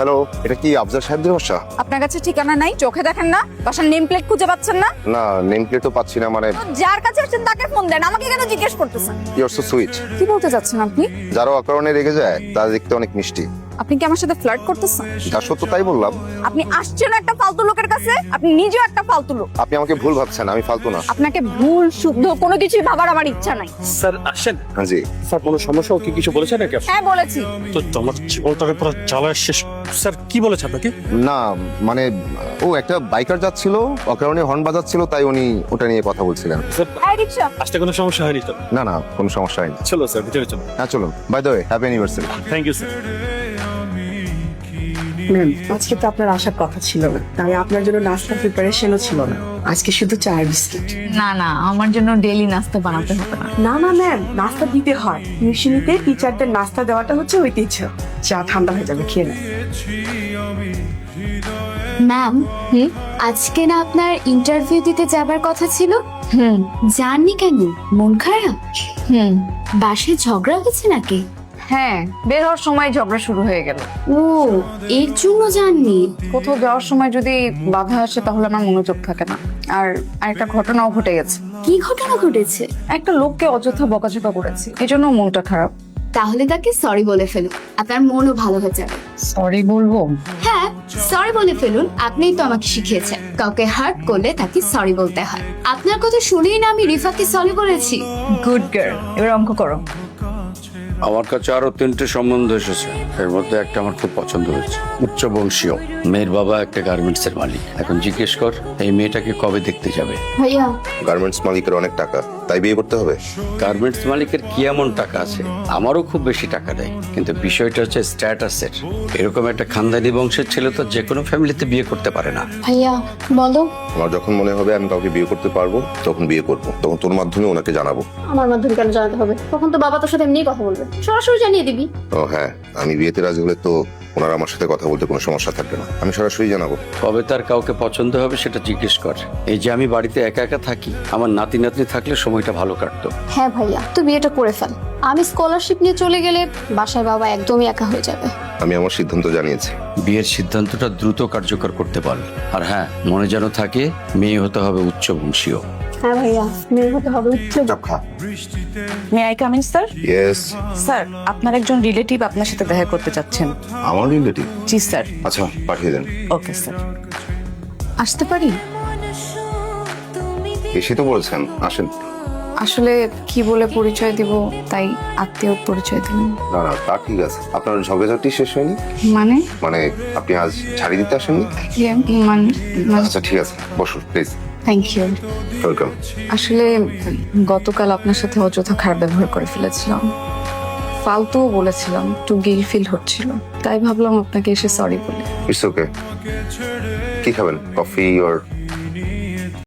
Hello, এটা কি আফজাল সাহেবদের বাসা? আপনার কাছে ঠিকানা নাই, চোখে দেখেন না? বাসার নেম প্লেট খুঁজে পাচ্ছেন না? না, নেম প্লেট তো পাচ্ছি না। মানে তো যার কাছে আসছেন তাকে ফোন দেন, আমাকে কেন জিজ্ঞেস করতেছেন? You are so sweet. কি বলতে চাচ্ছেন আপনি? যারা অকারণে রেগে যায় তারা দেখতে অনেক মিষ্টি। আপনি কি আমার সাথে ফ্লার্ট করতেছেন? যা সত্য তাই বললাম। আপনি আসছেন একটা ফালতু লোকের কাছে, আপনি নিজেও একটা ফালতু লোক। আপনি আমাকে ভুল ভাবছেন, আমি ফালতু না। আপনাকে ভুল শুদ্ধ কোনো কিছুই ভাবার আমার ইচ্ছা নাই। স্যার আসেন। হ্যাঁ জি। স্যার কোনো সমস্যা কি কিছু বলেছে নাকি আপনি? হ্যাঁ বলেছি। তো আমার জীবনটাকে পুরো জ্বালায় শেষ। স্যার কি বলেছে আপনাকে? না মানে ও একটা বাইকার যাচ্ছিল, অকারণে হর্ন বাজাচ্ছিল, তাই উনি ওটা নিয়ে কথা বলছিলেন। স্যার এই রিকশা। আসতে কোনো সমস্যা হয়নি তো? না না, কোনো সমস্যা হয়নি। চলো স্যার ভিতরে চলো। হ্যাঁ চলুন। By the way, happy anniversary. Thank you sir. Ma'am, আজকে তো আপনার আসার কথা ছিল না, তাই আপনার জন্য নাস্তা প্রিপারেশনও ছিল না। আজকে শুধু চা আর বিস্কিট। না না, আমার জন্য ডেইলি নাস্তা বানাতে হবে না। না না ম্যাম, নাস্তা দিতে হয়। টিউশনিতে টিচারদের নাস্তা দেওয়াটা হচ্ছে ঐতিহ্য। চা ঠান্ডা হয়ে যাবে, খেয়ে নেন। ম্যাম, আজকে না আপনার ইন্টারভিউ দিতে যাবার কথা ছিল? যাননি কেন? মন খারাপ? বাসায় ঝগড়া হয়েছে নাকি? হ্যাঁ, বের হওয়ার সময় ঝগড়া শুরু হয়ে গেল। ও, এর জন্য যাননি? কোথাও যাওয়ার সময় যদি বাধা আসে তাহলে আমার মনোযোগ থাকে না। আর আরেকটা ঘটনাও ঘটে গেছে। কি ঘটনা ঘটেছে? একটা লোককে অযথা বকাঝকা করেছি, এজন্য মনটা খারাপ। তাহলে তাকে সরি বলে ফেলুন, আপনার মনও ভালো হয়ে যাবে। সরি বলবো? হ্যাঁ, সরি বলে ফেলুন। আপনিই তো আমাকে শিখিয়েছেন কাউকে হার্ট করলে তাকে সরি বলতে হয়। আপনার কথা শুনেই না আমি রিফাকে সরি বলেছি। গুড গার্ল, এবার অঙ্ক করো। আমার কাছে আরো 3টে সম্বন্ধ এসেছে, এর মধ্যে একটা আমার খুব পছন্দ হয়েছে। উচ্চ বংশীয় মেয়ের বাবা একটা গার্মেন্টস এর মালিক। এখন জিজ্ঞেস কর এই মেয়েটাকে কবে দেখতে যাবে। ভাইয়া, গার্মেন্টস মালিকের অনেক টাকা, তাই বিয়ে করতে হবে। গার্মেন্টস মালিকের কি এমন টাকা আছে? আমারও খুব বেশি টাকা নেই, কিন্তু বিষয়টা হচ্ছে স্ট্যাটাসের। এরকম একটা খানদানি বংশের ছেলে তো যে কোনো ফ্যামিলিতে বিয়ে করতে পারে না। ভাইয়া বলো। আমার যখন মনে হবে আমি কাউকে বিয়ে করতে পারবো তখন বিয়ে করবো, তখন তোর মাধ্যমে ওনাকে জানাবো। আমার মাধ্যমে কেন জানাতে হবে? তখন তো বাবা তোর সাথে এমনি কথা বলবে, সরাসরি জানিয়ে দিবি। ও হ্যাঁ, আমি বিয়েতে রাজি হলে তো ওনার আমার সাথে কথা বলতে কোনো সমস্যা থাকবে না, আমি সরাসরি জানাবো। কবে তার কাউকে পছন্দ হবে সেটা জিজ্ঞেস কর। এই যে আমি বাড়িতে একা একা থাকি, আমার নাতি নাতনি থাকলে সময়টা ভালো কাটতো। হ্যাঁ ভাইয়া, তুই বিয়েটা করে ফেল। আমি স্কলারশিপ নিয়ে চলে গেলে বাসায় বাবা একদমই একা হয়ে যাবে। আমি আমার সিদ্ধান্ত জানিয়েছি। বিয়ের সিদ্ধান্তটা দ্রুত কার্যকর করতে বল। আর হ্যাঁ, মনে যেন থাকে মেয়ে হতে হবে উচ্চ বংশীয়। হ্যাঁ ভাইয়া, মেয়ে হতে হবে উচ্চ। চাপ খা। May I come in sir? Yes. Sir, আপনার একজন রিলেটিভ আপনার সাথে দেখা করতে চাচ্ছেন। আমার রিলেটিভ? জি স্যার। আচ্ছা, পাঠিয়ে দেন। Okay sir. আসতে পারি? এসে তো বলছেন, আসেন। আসলে কি বলে পরিচয় দিব, তাই আত্মীয় পরিচয় দিলেন। না না, তা ঠিক আছে। আপনার ঝগড়াঝাটি শেষ হয়নি? মানে? মানে আপনি আজ ছাড়ি দিতে আসেননি? মানে আচ্ছা ঠিক আছে, বসুন প্লিজ। Thank you. ওয়েলকাম। আসলে গতকাল আপনার সাথে অযথা খারাপ ব্যবহার করে ফেলেছিলাম, ফালতুও বলেছিলাম, একটু গিল ফিল হচ্ছিল, তাই ভাবলাম আপনাকে এসে সরি বলি। It's okay. কি খাবেন, কফি অর